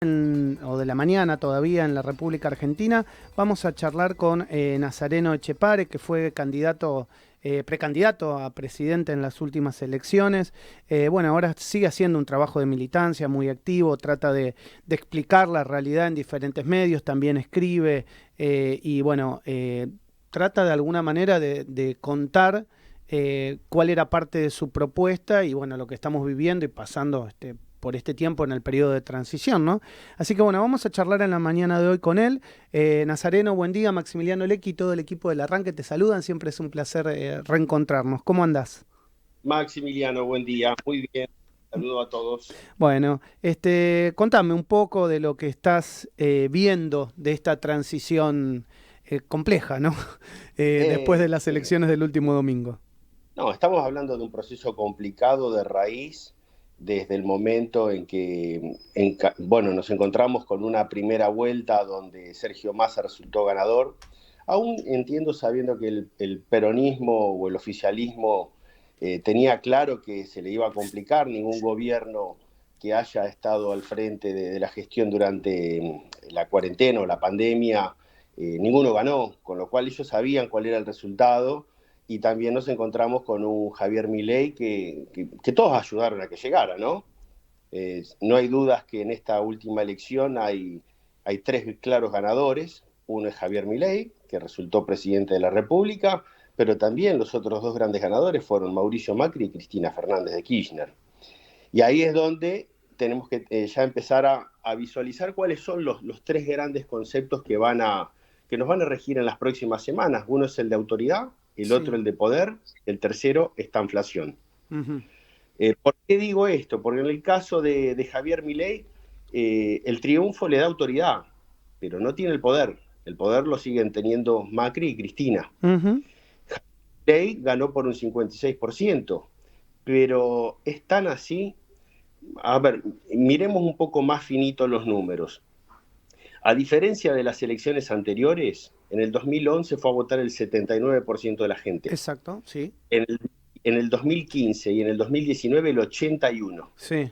o de la mañana todavía en la República Argentina, vamos a charlar con Nazareno Echepare, que fue precandidato a presidente en las últimas elecciones. Bueno, ahora sigue haciendo un trabajo de militancia muy activo, trata de explicar la realidad en diferentes medios, también escribe y bueno, trata de alguna manera de contar cuál era parte de su propuesta y bueno, lo que estamos viviendo y pasando por este tiempo en el periodo de transición, ¿no? Así que bueno, vamos a charlar en la mañana de hoy con él. Nazareno, buen día. Maximiliano Lecky y todo el equipo del Arranque te saludan. Siempre es un placer reencontrarnos. ¿Cómo andás? Maximiliano, buen día. Muy bien. Saludo a todos. Bueno, contame un poco de lo que estás viendo de esta transición compleja, ¿no? Después de las Sí. elecciones del último domingo. No, estamos hablando de un proceso complicado de raíz desde el momento en que, bueno, nos encontramos con una primera vuelta donde Sergio Massa resultó ganador. Aún entiendo sabiendo que el peronismo o el oficialismo tenía claro que se le iba a complicar. Ningún gobierno que haya estado al frente de la gestión durante la cuarentena o la pandemia, ninguno ganó, con lo cual ellos sabían cuál era el resultado. Y también nos encontramos con un Javier Milei que todos ayudaron a que llegara, ¿no? No hay dudas que en esta última elección hay tres claros ganadores. Uno es Javier Milei, que resultó presidente de la República, pero también los otros dos grandes ganadores fueron Mauricio Macri y Cristina Fernández de Kirchner. Y ahí es donde tenemos que ya empezar a visualizar cuáles son los tres grandes conceptos que nos van a regir en las próximas semanas. Uno es el de autoridad, el Sí. otro el de poder, el tercero esta inflación. Ujú. ¿Por qué digo esto? Porque en el caso de Javier Milei, el triunfo le da autoridad, pero no tiene el poder. El poder lo siguen teniendo Macri y Cristina. Ujú. Milei ganó por un 56%, pero es tan así. A ver, miremos un poco más finito los números. A diferencia de las elecciones anteriores, en el 2011 fue a votar el 79% de la gente. Exacto, sí. En el, en el 2015 y en el 2019 el 81%. Sí,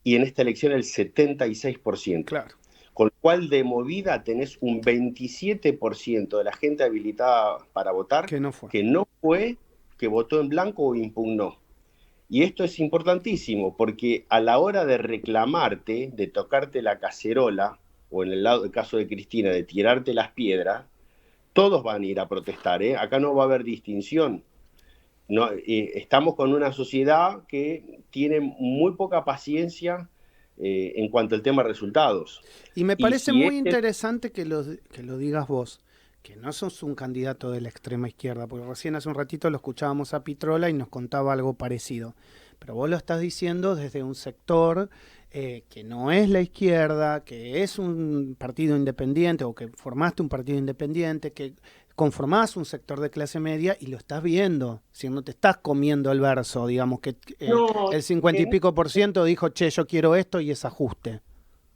Y en esta elección el 76%. claro. Con lo cual de movida tenés un 27% de la gente habilitada para votar Que no fue. que no fue, que votó en blanco o impugnó. Y esto es importantísimo porque a la hora de reclamarte, de tocarte la cacerola, o en el caso de Cristina, de tirarte las piedras, todos van a ir a protestar, ¿eh? Acá no va a haber distinción. No, estamos con una sociedad que tiene muy poca paciencia en cuanto al tema de resultados. Y me Y parece si muy este, interesante que lo digas vos, que no sos un candidato de la extrema izquierda, porque recién hace un ratito lo escuchábamos a Pitrola y nos contaba algo parecido. Pero vos lo estás diciendo desde un sector que no es la izquierda, que es un partido independiente o que formaste un partido independiente, que conformás un sector de clase media y lo estás viendo, si no te estás comiendo el verso, digamos que no, el 50 y pico por ciento dijo, che, yo quiero esto y es ajuste.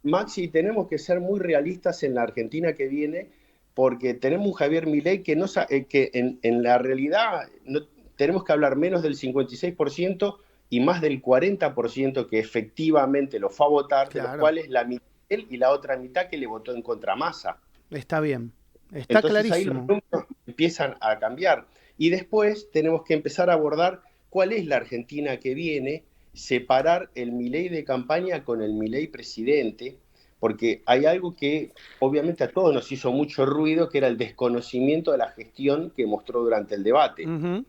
Maxi, tenemos que ser muy realistas en la Argentina que viene, porque tenemos un Javier Milei que, no, que en la realidad no, tenemos que hablar menos del 56% y más del 40% que efectivamente lo fue a votar, de los Claro. cuales la mitad él y la otra mitad que le votó en contra Massa. Está bien, está Entonces ahí los clarísimo. números empiezan a cambiar. Y después tenemos que empezar a abordar cuál es la Argentina que viene, separar el Milei de campaña con el Milei presidente, porque hay algo que obviamente a todos nos hizo mucho ruido, que era el desconocimiento de la gestión que mostró durante el debate. Ujú.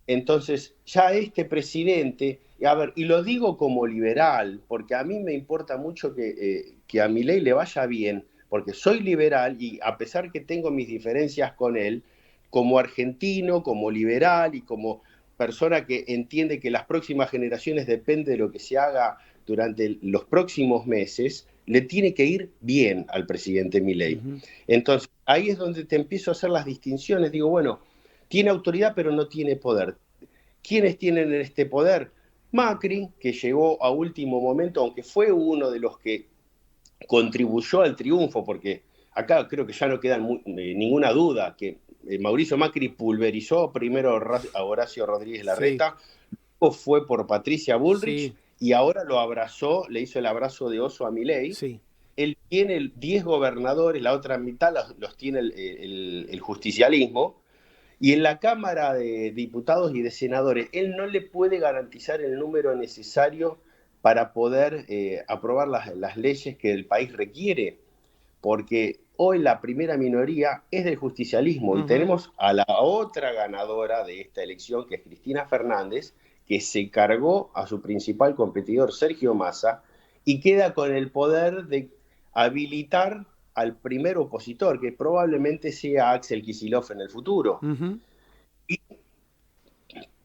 Entonces, ya este presidente, a ver, y lo digo como liberal, porque a mí me importa mucho que a Milei le vaya bien, porque soy liberal y a pesar que tengo mis diferencias con él, como argentino, como liberal y como persona que entiende que las próximas generaciones depende de lo que se haga durante los próximos meses, le tiene que ir bien al presidente Milei. Ujú. Entonces, ahí es donde te empiezo a hacer las distinciones. Digo, bueno, tiene autoridad pero no tiene poder. ¿Quiénes tienen este poder? Macri, que llegó a último momento, aunque fue uno de los que contribuyó al triunfo, porque acá creo que ya no queda ninguna duda que Mauricio Macri pulverizó primero a Horacio Rodríguez Sí, Larreta, luego fue por Patricia Bullrich sí, y ahora lo abrazó, le hizo el abrazo de oso a Milei. Sí. Él tiene 10 gobernadores, la otra mitad los tiene el justicialismo, y en la Cámara de Diputados y de Senadores, él no le puede garantizar el número necesario para poder aprobar las leyes que el país requiere, porque hoy la primera minoría es del justicialismo y tenemos a la otra ganadora de esta elección, que es Cristina Fernández, que se cargó a su principal competidor, Sergio Massa, y queda con el poder de habilitar al primer opositor, que probablemente sea Axel Kicillof en el futuro. Y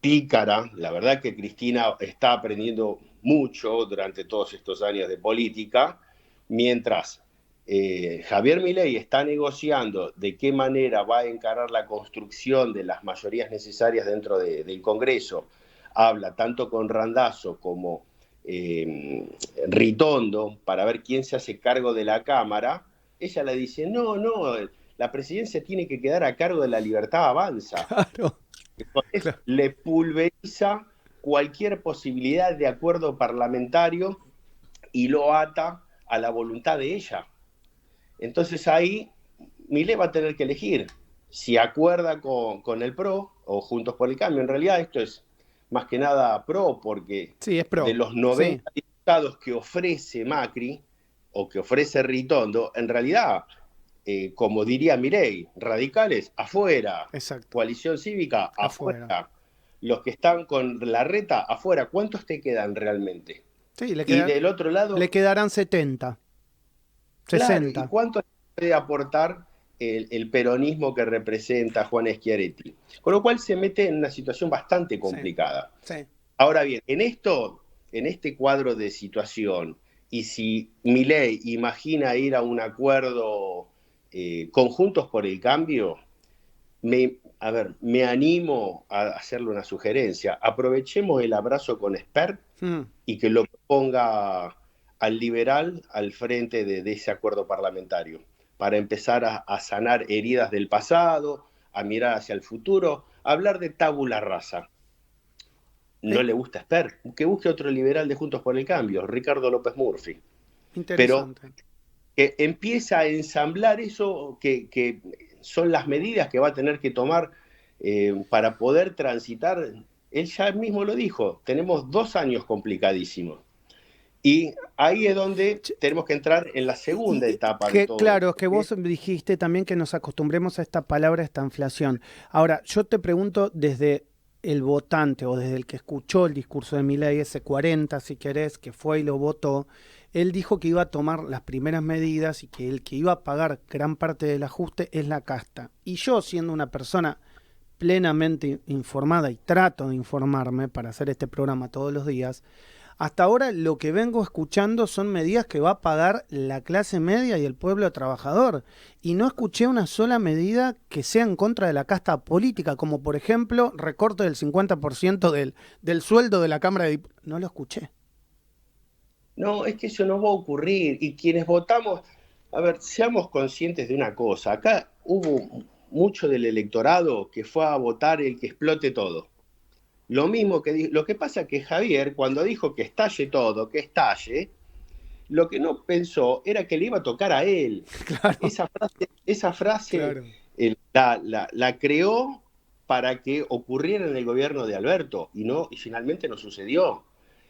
pícara, la verdad que Cristina está aprendiendo mucho durante todos estos años de política, mientras Javier Milei está negociando de qué manera va a encarar la construcción de las mayorías necesarias dentro del Congreso. Habla tanto con Randazzo como Ritondo para ver quién se hace cargo de la Cámara. Ella le dice, no, la presidencia tiene que quedar a cargo de La Libertad Avanza. Claro. Entonces, le pulveriza cualquier posibilidad de acuerdo parlamentario y lo ata a la voluntad de ella. Entonces ahí Milei va a tener que elegir si acuerda con el PRO o Juntos por el Cambio. En realidad esto es más que nada PRO, porque Sí, es pro. de los 90 diputados que ofrece Macri o que ofrece Ritondo, en realidad, como diría Milei, radicales afuera, Exacto. coalición cívica afuera, los que están con Larreta afuera. ¿Cuántos te quedan realmente? Sí, Y del otro lado, le quedarán 70, claro, 60. ¿y cuánto puede aportar el peronismo que representa Juan Schiaretti? Con lo cual se mete en una situación bastante complicada. Sí. Ahora bien, en este cuadro de situación, y si Milei imagina ir a un acuerdo conjuntos por el cambio, me animo a hacerle una sugerencia. Aprovechemos el abrazo con Spert y que lo ponga al liberal al frente de ese acuerdo parlamentario, para empezar a sanar heridas del pasado, a mirar hacia el futuro, a hablar de tabula rasa. No le gusta Spert, que busque otro liberal de Juntos por el Cambio, Ricardo López Murphy. Pero que empieza a ensamblar eso que son las medidas que va a tener que tomar para poder transitar. Él ya mismo lo dijo, tenemos 2 años complicadísimos. Y ahí es donde tenemos que entrar en la segunda etapa de todo. Claro, es que vos dijiste también que nos acostumbremos a esta palabra, esta inflación. Ahora, yo te pregunto desde el votante o desde el que escuchó el discurso de Milei, ese 40, si querés, que fue y lo votó, él dijo que iba a tomar las primeras medidas y que el que iba a pagar gran parte del ajuste es la casta. Y yo, siendo una persona plenamente informada y trato de informarme para hacer este programa todos los días, hasta ahora lo que vengo escuchando son medidas que va a pagar la clase media y el pueblo trabajador. Y no escuché una sola medida que sea en contra de la casta política, como por ejemplo recorte del 50% del sueldo de la Cámara de Diputados. No lo escuché. No, es que eso no va a ocurrir. Y quienes votamos, a ver, seamos conscientes de una cosa. Acá hubo mucho del electorado que fue a votar el que explote todo. Lo mismo que lo que pasa que Javier, cuando dijo que estalle todo, que estalle, lo que no pensó era que le iba a tocar a él. Claro. Esa frase claro. la creó para que ocurriera en el gobierno de Alberto y finalmente no sucedió.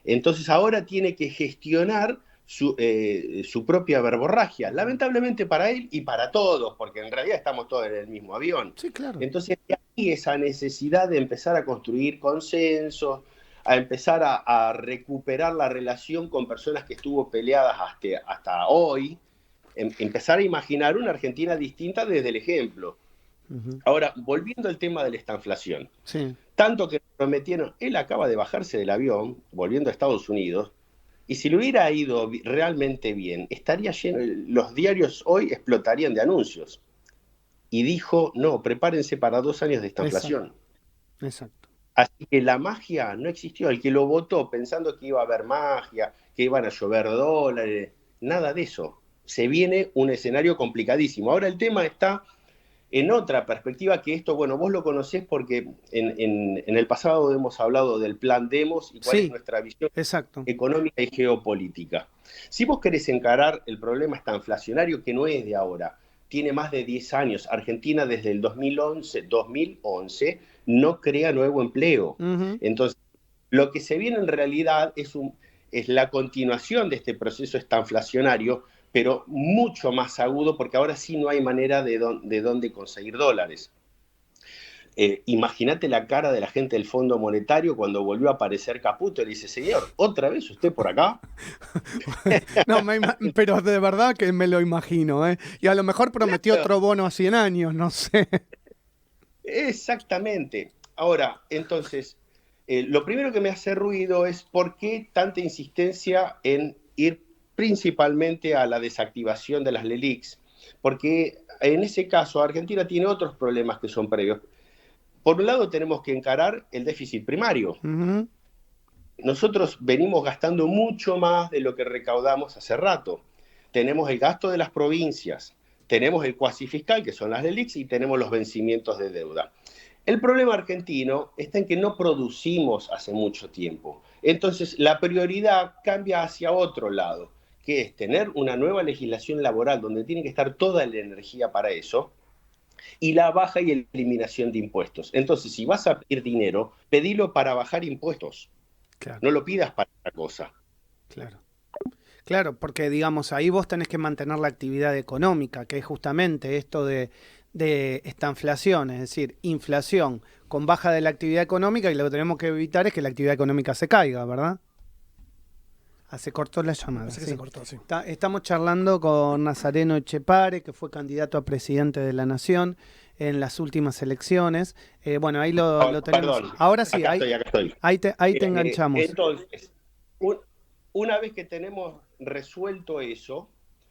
Entonces ahora tiene que gestionar su propia verborragia, lamentablemente para él y para todos, porque en realidad estamos todos en el mismo avión. Sí, claro. Entonces hay esa necesidad de empezar a construir consensos, a empezar a recuperar la relación con personas que estuvo peleadas hasta hoy, empezar a imaginar una Argentina distinta desde el ejemplo. Ahora, volviendo al tema de la estanflación, tanto que prometieron, él acaba de bajarse del avión, volviendo a Estados Unidos, y si le hubiera ido realmente bien, estaría lleno, los diarios hoy explotarían de anuncios. Y dijo, no, prepárense para 2 años de estanflación. Exacto. Así que la magia no existió. El que lo votó pensando que iba a haber magia, que iban a llover dólares, nada de eso. Se viene un escenario complicadísimo. Ahora el tema está en otra perspectiva que esto, bueno, vos lo conocés porque en el pasado hemos hablado del plan Demos y cuál es Sí, nuestra visión exacto. económica y geopolítica. Si vos querés encarar el problema estanflacionario, que no es de ahora, tiene más de 10 años. Argentina desde el 2011 no crea nuevo empleo. Ujú. Entonces, lo que se viene en realidad es la continuación de este proceso estanflacionario, pero mucho más agudo porque ahora sí no hay manera de dónde conseguir dólares. Imagínate la cara de la gente del Fondo Monetario cuando volvió a aparecer Caputo y le dice, señor, ¿otra vez usted por acá? No, pero de verdad que me lo imagino, ¿eh? Y a lo mejor prometió Claro, otro bono a 100 años, no sé. exactamente. Ahora, entonces, lo primero que me hace ruido es por qué tanta insistencia en ir principalmente a la desactivación de las LELIQs, porque en ese caso Argentina tiene otros problemas que son previos. Por un lado tenemos que encarar el déficit primario. Ujú. Nosotros venimos gastando mucho más de lo que recaudamos hace rato. Tenemos el gasto de las provincias, tenemos el cuasi fiscal, que son las LELIQs, y tenemos los vencimientos de deuda. El problema argentino está en que no producimos hace mucho tiempo. Entonces, la prioridad cambia hacia otro lado, que es tener una nueva legislación laboral donde tiene que estar toda la energía para eso, y la baja y eliminación de impuestos. Entonces, si vas a pedir dinero, pedilo para bajar impuestos, Claro, no lo pidas para otra cosa. claro. Claro, porque digamos, ahí vos tenés que mantener la actividad económica, que es justamente esto de esta inflación, es decir, inflación con baja de la actividad económica y lo que tenemos que evitar es que la actividad económica se caiga, ¿verdad? Ah, se cortó la Me llamada, parece que se sí. cortó, sí. Estamos charlando con Nazareno Echepare, que fue candidato a presidente de la Nación en las últimas elecciones. Bueno, ahí lo tenemos. Perdón, Ahora sí, acá estoy, acá estoy. ahí te enganchamos. Entonces, un, una vez que tenemos resuelto eso,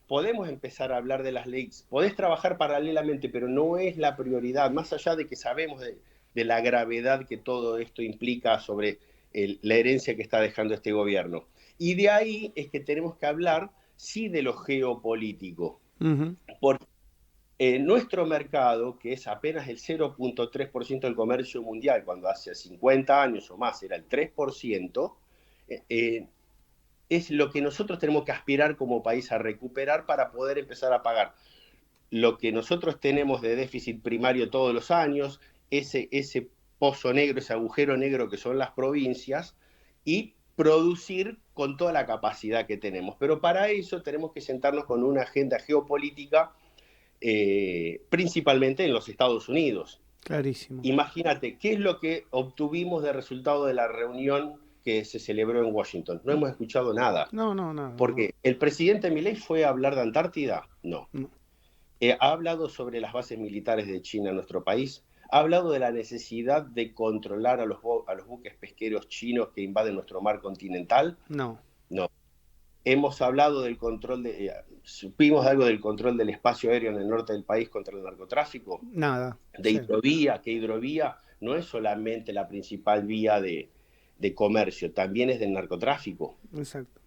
podemos empezar a hablar de las leyes. Podés trabajar paralelamente, pero no es la prioridad, más allá de que sabemos de la gravedad que todo esto implica sobre la herencia que está dejando este gobierno. Y de ahí es que tenemos que hablar, sí, de lo geopolítico. Ujú. Porque nuestro mercado, que es apenas el 0,3% del comercio mundial, cuando hace 50 años o más era el 3%, eh, es lo que nosotros tenemos que aspirar como país a recuperar para poder empezar a pagar lo que nosotros tenemos de déficit primario todos los años, ese pozo negro, ese agujero negro que son las provincias, y producir con toda la capacidad que tenemos. Pero para eso tenemos que sentarnos con una agenda geopolítica, principalmente en los Estados Unidos. Clarísimo. Imagínate, ¿qué es lo que obtuvimos de resultado de la reunión que se celebró en Washington? No hemos escuchado nada. No, no, nada, no, Porque el presidente Milei fue a hablar de Antártida, no. no. Ha hablado sobre las bases militares de China en nuestro país, ha hablado de la necesidad de controlar a los buques pesqueros chinos que invaden nuestro mar continental, No, no. Hemos hablado del control supimos algo del control del espacio aéreo en el norte del país contra el narcotráfico, nada. de Sí, hidrovía, que hidrovía no es solamente la principal vía de comercio, también es del narcotráfico. exacto.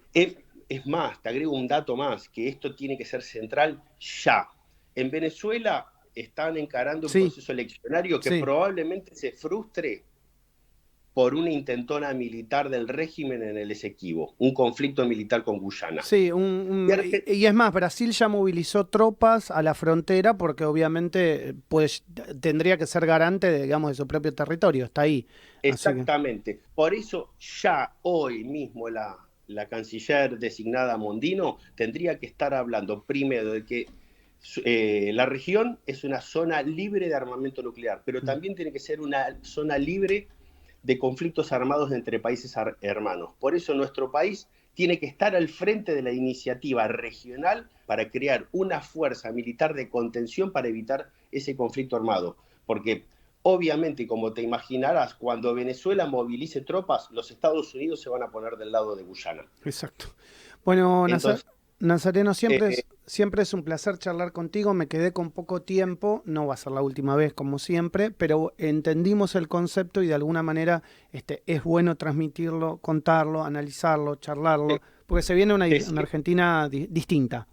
Es más, te agrego un dato más, que esto tiene que ser central ya. En Venezuela están encarando un Sí, proceso eleccionario que sí. probablemente se frustre por una intentona militar del régimen en el Esequibo, un conflicto militar con Guyana. Sí, Y Arge- y es más, Brasil ya movilizó tropas a la frontera porque obviamente pues, tendría que ser garante de, digamos, de su propio territorio, está ahí. Así que, Exactamente. Por eso ya hoy mismo la canciller designada Mondino tendría que estar hablando primero de que la región es una zona libre de armamento nuclear, pero mm, también tiene que ser una zona libre de conflictos armados entre países hermanos. Por eso nuestro país tiene que estar al frente de la iniciativa regional para crear una fuerza militar de contención para evitar ese conflicto armado. Porque obviamente, como te imaginarás, cuando Venezuela movilice tropas, los Estados Unidos se van a poner del lado de Guyana. exacto. Bueno, Entonces, Nazareno, eh, siempre es un placer charlar contigo. Me quedé con poco tiempo, no va a ser la última vez como siempre, pero entendimos el concepto y de alguna manera es bueno transmitirlo, contarlo, analizarlo, charlarlo, te, porque se viene te, una Argentina distinta.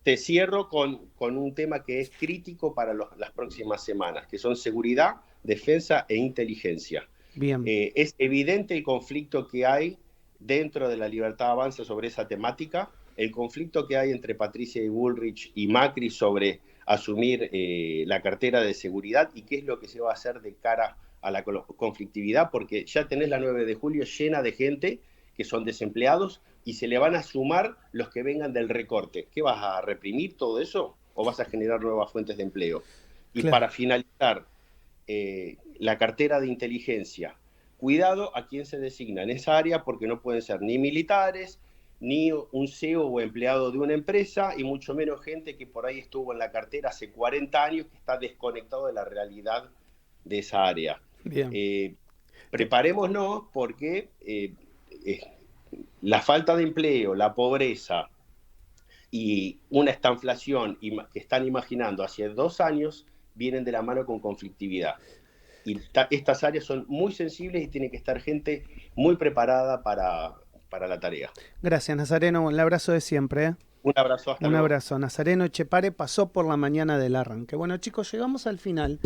te cierro con un tema que es crítico para las próximas semanas, que son seguridad, defensa e inteligencia. Bien. Es evidente el conflicto que hay dentro de la Libertad Avanza sobre esa temática, el conflicto que hay entre Patricia Bullrich y Macri sobre asumir la cartera de seguridad y qué es lo que se va a hacer de cara a la conflictividad, porque ya tenés la 9 de julio llena de gente que son desempleados y se le van a sumar los que vengan del recorte. ¿Qué vas a reprimir todo eso o vas a generar nuevas fuentes de empleo? Y Claro. para finalizar, la cartera de inteligencia. Cuidado a quién se designa en esa área porque no pueden ser ni militares, ni un CEO o empleado de una empresa, y mucho menos gente que por ahí estuvo en la cartera hace 40 años, que está desconectado de la realidad de esa área. Bien. Preparémonos porque la falta de empleo, la pobreza y una estanflación que están imaginando hace 2 años vienen de la mano con conflictividad. Y estas áreas son muy sensibles y tiene que estar gente muy preparada para la tarea. Gracias, Nazareno. El abrazo de siempre, ¿eh? Un abrazo, hasta Un luego. abrazo. Nazareno Echepare pasó por la mañana del arranque. Bueno, chicos, llegamos al final.